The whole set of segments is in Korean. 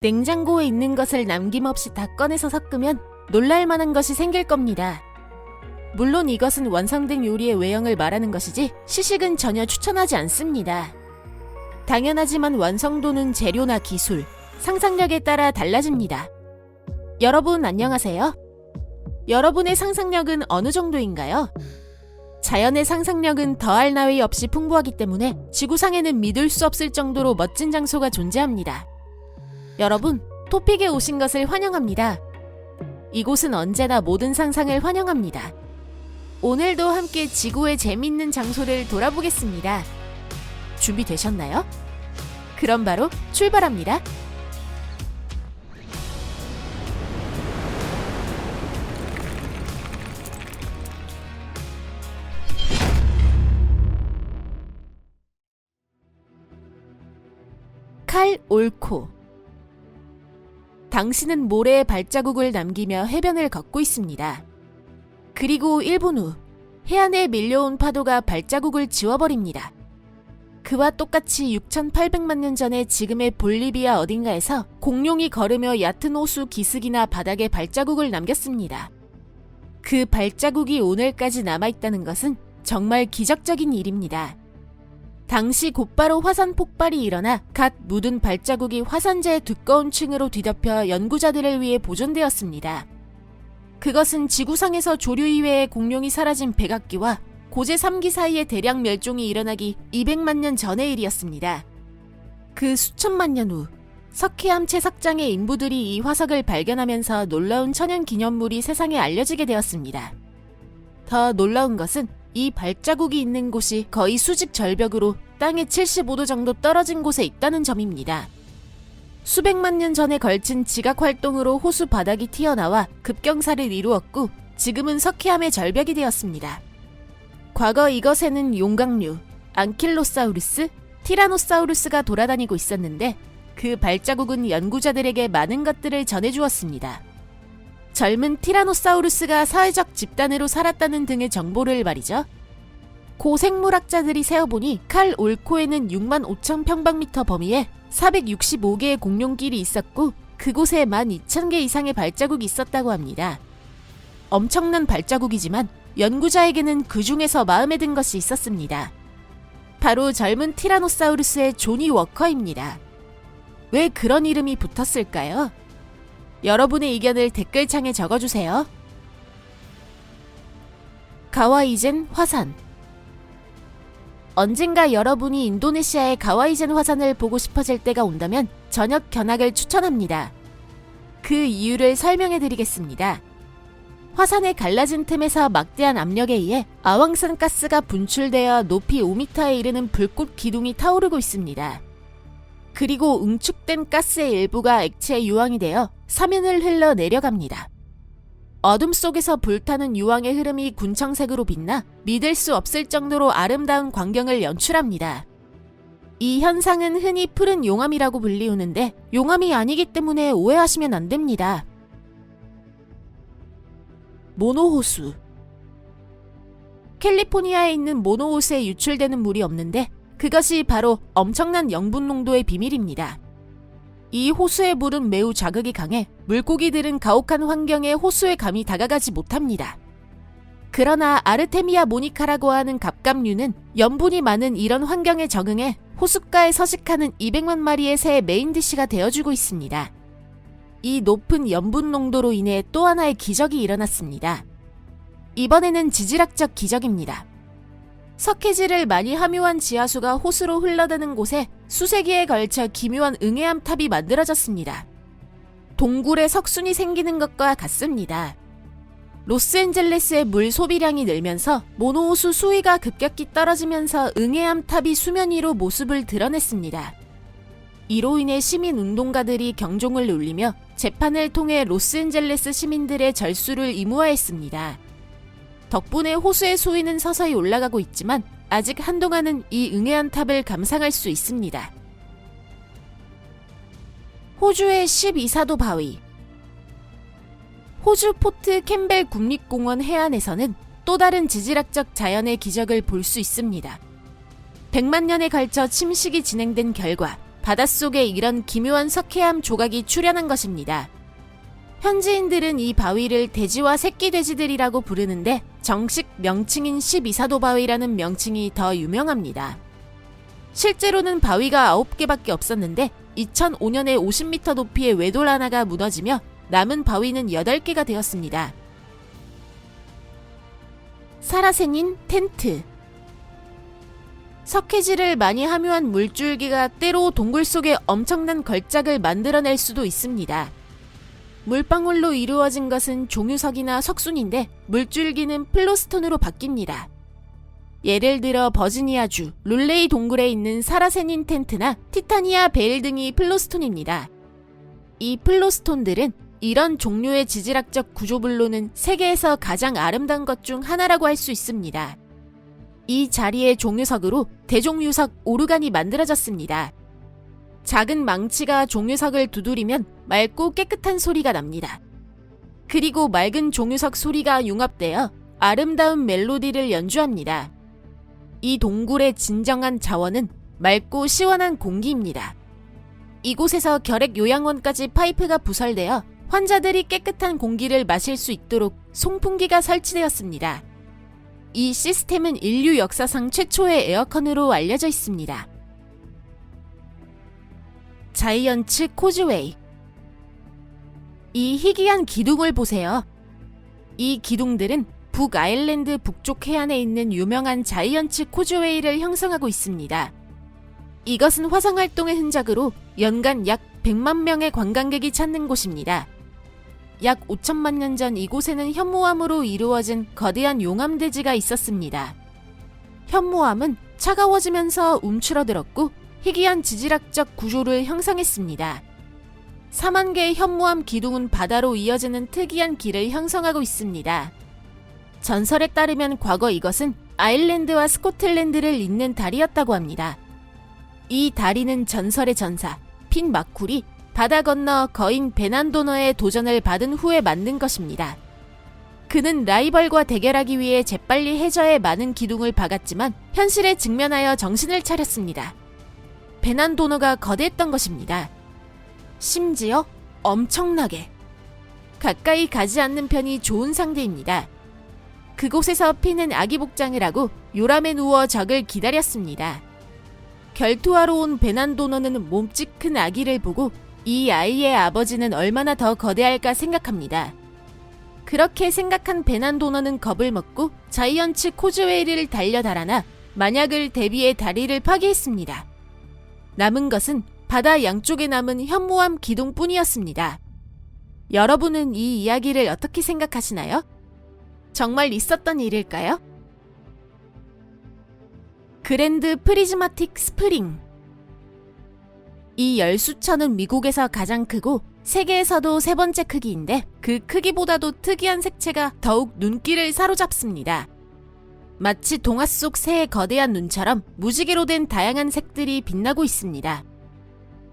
냉장고에 있는 것을 남김없이 다 꺼내서 섞으면 놀랄만한 것이 생길 겁니다. 물론 이것은 완성된 요리의 외형을 말하는 것이지 시식은 전혀 추천하지 않습니다. 당연하지만 완성도는 재료나 기술, 상상력에 따라 달라집니다. 여러분 안녕하세요. 여러분의 상상력은 어느 정도인가요? 자연의 상상력은 더할 나위 없이 풍부하기 때문에 지구상에는 믿을 수 없을 정도로 멋진 장소가 존재합니다. 여러분, 토픽에 오신 것을 환영합니다. 이곳은 언제나 모든 상상을 환영합니다. 오늘도 함께 지구의 재미있는 장소를 돌아보겠습니다. 준비되셨나요? 그럼 바로 출발합니다. 칼 올코. 당신은 모래에 발자국을 남기며 해변을 걷고 있습니다. 그리고 1분 후 해안에 밀려온 파도가 발자국을 지워버립니다. 그와 똑같이 6,800만 년 전에 지금의 볼리비아 어딘가에서 공룡이 걸으며 얕은 호수 기슭이나 바닥에 발자국을 남겼습니다. 그 발자국이 오늘까지 남아있다는 것은 정말 기적적인 일입니다. 당시 곧바로 화산 폭발이 일어나 갓 묻은 발자국이 화산재의 두꺼운 층으로 뒤덮여 연구자들을 위해 보존되었습니다. 그것은 지구상에서 조류 이외의 공룡이 사라진 백악기와 고제 3기 사이의 대량 멸종이 일어나기 200만 년 전의 일이었습니다. 그 수천만 년 후 석회암 채석장의 인부들이 이 화석을 발견하면서 놀라운 천연기념물이 세상에 알려지게 되었습니다. 더 놀라운 것은 이 발자국이 있는 곳이 거의 수직 절벽으로 땅에 75도 정도 떨어진 곳에 있다는 점입니다. 수백만 년 전에 걸친 지각 활동으로 호수 바닥이 튀어나와 급경사를 이루었고 지금은 석회암의 절벽이 되었습니다. 과거 이것에는 용각류, 안킬로사우루스, 티라노사우루스가 돌아다니고 있었는데 그 발자국은 연구자들에게 많은 것들을 전해주었습니다. 젊은 티라노사우루스가 사회적 집단으로 살았다는 등의 정보를 말이죠. 고생물학자들이 세어보니 칼 올코에는 6만 5천 평방미터 범위에 465개의 공룡길이 있었고 그곳에 12,000개 이상의 발자국이 있었다고 합니다. 엄청난 발자국이지만 연구자에게는 그 중에서 마음에 든 것이 있었습니다. 바로 젊은 티라노사우루스의 조니 워커입니다. 왜 그런 이름이 붙었을까요? 여러분의 의견을 댓글창에 적어주세요. 가와이젠 화산. 언젠가 여러분이 인도네시아의 가와이젠 화산을 보고 싶어질 때가 온다면 저녁 견학을 추천합니다. 그 이유를 설명해드리겠습니다. 화산의 갈라진 틈에서 막대한 압력에 의해 아황산 가스가 분출되어 높이 5m에 이르는 불꽃 기둥이 타오르고 있습니다. 그리고 응축된 가스의 일부가 액체에 유황이 되어 사면을 흘러 내려갑니다. 어둠 속에서 불타는 유황의 흐름이 군청색으로 빛나 믿을 수 없을 정도로 아름다운 광경을 연출합니다. 이 현상은 흔히 푸른 용암이라고 불리우는데 용암이 아니기 때문에 오해하시면 안 됩니다. 모노호수. 캘리포니아에 있는 모노호수에 유출되는 물이 없는데 그것이 바로 엄청난 염분 농도의 비밀입니다. 이 호수의 물은 매우 자극이 강해 물고기들은 가혹한 환경에 호수에 감히 다가가지 못합니다. 그러나 아르테미아 모니카라고 하는 갑각류는 염분이 많은 이런 환경에 적응해 호숫가에 서식하는 200만 마리의 새의 메인 디시가 되어주고 있습니다. 이 높은 염분 농도로 인해 또 하나의 기적이 일어났습니다. 이번에는 지질학적 기적입니다. 석회질을 많이 함유한 지하수가 호수로 흘러드는 곳에 수세기에 걸쳐 기묘한 응해암 탑이 만들어졌습니다. 동굴에 석순이 생기는 것과 같습니다. 로스앤젤레스의 물 소비량이 늘면서 모노호수 수위가 급격히 떨어지면서 응해암 탑이 수면 위로 모습을 드러냈습니다. 이로 인해 시민운동가들이 경종을 울리며 재판을 통해 로스앤젤레스 시민들의 절수를 의무화했습니다. 덕분에 호수의 수위는 서서히 올라가고 있지만 아직 한동안은 이 응해암 탑을 감상할 수 있습니다. 호주의 12사도 바위. 호주 포트 캠벨 국립공원 해안에서는 또 다른 지질학적 자연의 기적을 볼 수 있습니다. 100만 년에 걸쳐 침식이 진행된 결과 바닷속에 이런 기묘한 석회암 조각이 출현한 것입니다. 현지인들은 이 바위를 돼지와 새끼 돼지들이라고 부르는데 정식 명칭인 12사도 바위라는 명칭이 더 유명합니다. 실제로는 바위가 9개밖에 없었는데 2005년에 50m 높이의 외돌 하나가 무너지며 남은 바위는 8개가 되었습니다. 사라센인 텐트. 석회질을 많이 함유한 물줄기가 때로 동굴 속에 엄청난 걸작을 만들어낼 수도 있습니다. 물방울로 이루어진 것은 종유석이나 석순인데 물줄기는 플로스톤으로 바뀝니다. 예를 들어 버지니아주, 룰레이 동굴에 있는 사라센인 텐트나 티타니아 베일 등이 플로스톤입니다. 이 플로스톤들은 이런 종류의 지질학적 구조물로는 세계에서 가장 아름다운 것 중 하나라고 할 수 있습니다. 이 자리의 종유석으로 대종유석 오르간이 만들어졌습니다. 작은 망치가 종유석을 두드리면 맑고 깨끗한 소리가 납니다. 그리고 맑은 종유석 소리가 융합되어 아름다운 멜로디를 연주합니다. 이 동굴의 진정한 자원은 맑고 시원한 공기입니다. 이곳에서 결핵요양원까지 파이프가 부설되어 환자들이 깨끗한 공기를 마실 수 있도록 송풍기가 설치되었습니다. 이 시스템은 인류 역사상 최초의 에어컨으로 알려져 있습니다. 자이언츠 코즈웨이. 이 희귀한 기둥을 보세요. 이 기둥들은 북아일랜드 북쪽 해안에 있는 유명한 자이언츠 코즈웨이를 형성하고 있습니다. 이것은 화성활동의 흔적으로 연간 약 100만 명의 관광객이 찾는 곳입니다. 약 5천만 년 전 이곳에는 현무암으로 이루어진 거대한 용암대지가 있었습니다. 현무암은 차가워지면서 움츠러들었고 희귀한 지질학적 구조를 형성했습니다. 4만 개의 현무암 기둥은 바다로 이어지는 특이한 길을 형성하고 있습니다. 전설에 따르면 과거 이것은 아일랜드와 스코틀랜드를 잇는 다리였다고 합니다. 이 다리는 전설의 전사 핀 마쿨이 바다 건너 거인 베난도너의 도전을 받은 후에 만든 것입니다. 그는 라이벌과 대결하기 위해 재빨리 해저에 많은 기둥을 박았지만 현실에 직면하여 정신을 차렸습니다. 베난도너가 거대했던 것입니다. 심지어 엄청나게. 가까이 가지 않는 편이 좋은 상대입니다. 그곳에서 핀은 아기 복장을 하고 요람에 누워 적을 기다렸습니다. 결투하러 온 베난도너는 몸집 큰 아기를 보고 이 아이의 아버지는 얼마나 더 거대할까 생각합니다. 그렇게 생각한 베난도너는 겁을 먹고 자이언츠 코즈웨이를 달려 달아나 만약을 대비해 다리를 파괴했습니다. 남은 것은 바다 양쪽에 남은 현무암 기둥뿐이었습니다. 여러분은 이 이야기를 어떻게 생각하시나요? 정말 있었던 일일까요? 그랜드 프리즈마틱 스프링. 이 열수천은 미국에서 가장 크고 세계에서도 세 번째 크기인데 그 크기보다도 특이한 색채가 더욱 눈길을 사로잡습니다. 마치 동화 속 새의 거대한 눈처럼 무지개로 된 다양한 색들이 빛나고 있습니다.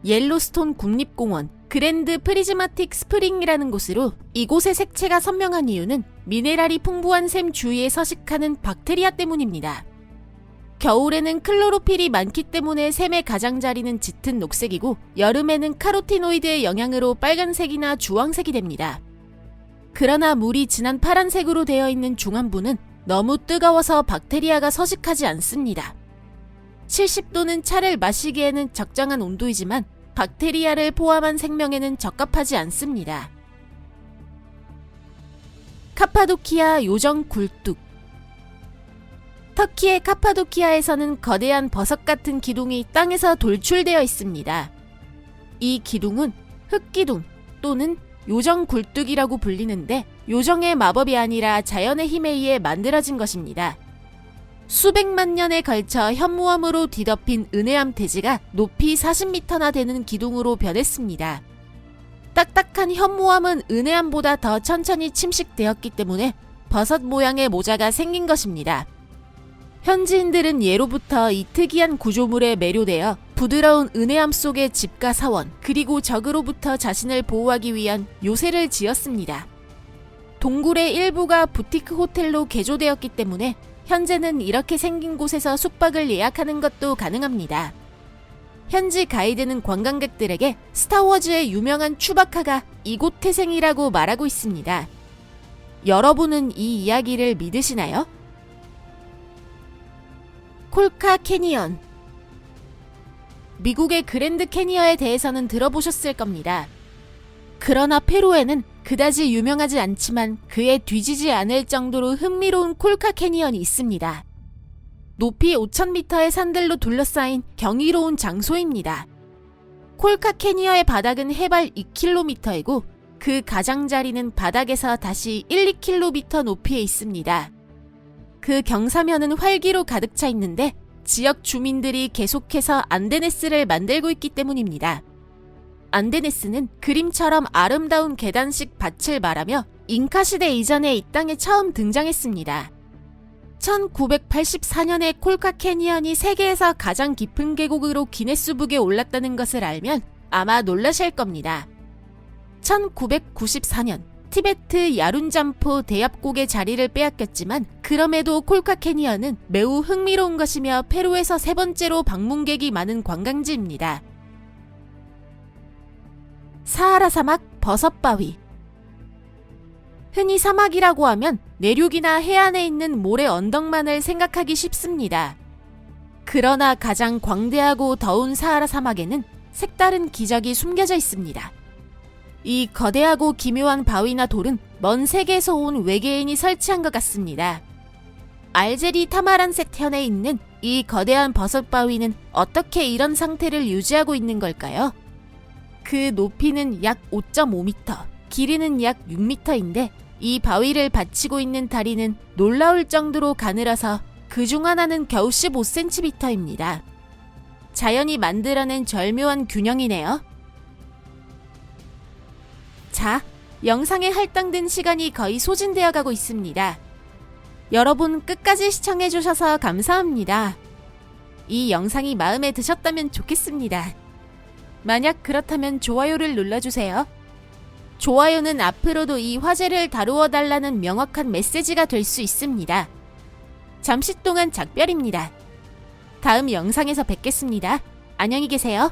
옐로스톤 국립공원 그랜드 프리즈마틱 스프링이라는 곳으로 이곳의 색채가 선명한 이유는 미네랄이 풍부한 샘 주위에 서식하는 박테리아 때문입니다. 겨울에는 클로로필이 많기 때문에 샘의 가장자리는 짙은 녹색이고 여름에는 카로티노이드의 영향으로 빨간색이나 주황색이 됩니다. 그러나 물이 진한 파란색으로 되어 있는 중안부는 너무 뜨거워서 박테리아가 서식하지 않습니다. 70도는 차를 마시기에는 적정한 온도이지만 박테리아를 포함한 생명에는 적합하지 않습니다. 카파도키아 요정 굴뚝. 터키의 카파도키아에서는 거대한 버섯 같은 기둥이 땅에서 돌출되어 있습니다. 이 기둥은 흙기둥 또는 요정 굴뚝이라고 불리는데 요정의 마법이 아니라 자연의 힘에 의해 만들어진 것입니다. 수백만 년에 걸쳐 현무암으로 뒤덮인 은혜암 대지가 높이 40m나 되는 기둥으로 변했습니다. 딱딱한 현무암은 은혜암보다 더 천천히 침식되었기 때문에 버섯 모양의 모자가 생긴 것입니다. 현지인들은 예로부터 이 특이한 구조물에 매료되어 부드러운 은혜암 속의 집과 사원 그리고 적으로부터 자신을 보호하기 위한 요새를 지었습니다. 동굴의 일부가 부티크 호텔로 개조되었기 때문에 현재는 이렇게 생긴 곳에서 숙박을 예약하는 것도 가능합니다. 현지 가이드는 관광객들에게 스타워즈의 유명한 추바카가 이곳 태생이라고 말하고 있습니다. 여러분은 이 이야기를 믿으시나요? 콜카 캐니언. 미국의 그랜드 캐니언에 대해서는 들어보셨을 겁니다. 그러나 페루에는 그다지 유명하지 않지만 그에 뒤지지 않을 정도로 흥미로운 콜카 캐니언이 있습니다. 높이 5,000m의 산들로 둘러싸인 경이로운 장소입니다. 콜카 캐니언의 바닥은 해발 2km이고 그 가장자리는 바닥에서 다시 1-2km 높이에 있습니다. 그 경사면은 활기로 가득 차 있는데 지역 주민들이 계속해서 안데네스를 만들고 있기 때문입니다. 안데네스는 그림처럼 아름다운 계단식 밭을 말하며 잉카 시대 이전에 이 땅에 처음 등장했습니다. 1984년에 콜카 캐니언이 세계에서 가장 깊은 계곡으로 기네스북에 올랐다는 것을 알면 아마 놀라실 겁니다. 1994년 티베트 야룬잠포 대압곡의 자리를 빼앗겼지만 그럼에도 콜카 캐니언은 매우 흥미로운 것이며 페루에서 세 번째로 방문객이 많은 관광지입니다. 사하라 사막 버섯바위. 흔히 사막이라고 하면 내륙이나 해안에 있는 모래 언덕만을 생각하기 쉽습니다. 그러나 가장 광대하고 더운 사하라 사막에는 색다른 기적이 숨겨져 있습니다. 이 거대하고 기묘한 바위나 돌은 먼 세계에서 온 외계인이 설치한 것 같습니다. 알제리 타마란색 현에 있는 이 거대한 버섯 바위는 어떻게 이런 상태를 유지하고 있는 걸까요? 그 높이는 약 5.5m, 길이는 약 6m인데 이 바위를 받치고 있는 다리는 놀라울 정도로 가늘어서 그중 하나는 겨우 15cm입니다. 자연이 만들어낸 절묘한 균형이네요. 자, 영상에 할당된 시간이 거의 소진되어 가고 있습니다. 여러분 끝까지 시청해주셔서 감사합니다. 이 영상이 마음에 드셨다면 좋겠습니다. 만약 그렇다면 좋아요를 눌러주세요. 좋아요는 앞으로도 이 화제를 다루어 달라는 명확한 메시지가 될 수 있습니다. 잠시 동안 작별입니다. 다음 영상에서 뵙겠습니다. 안녕히 계세요.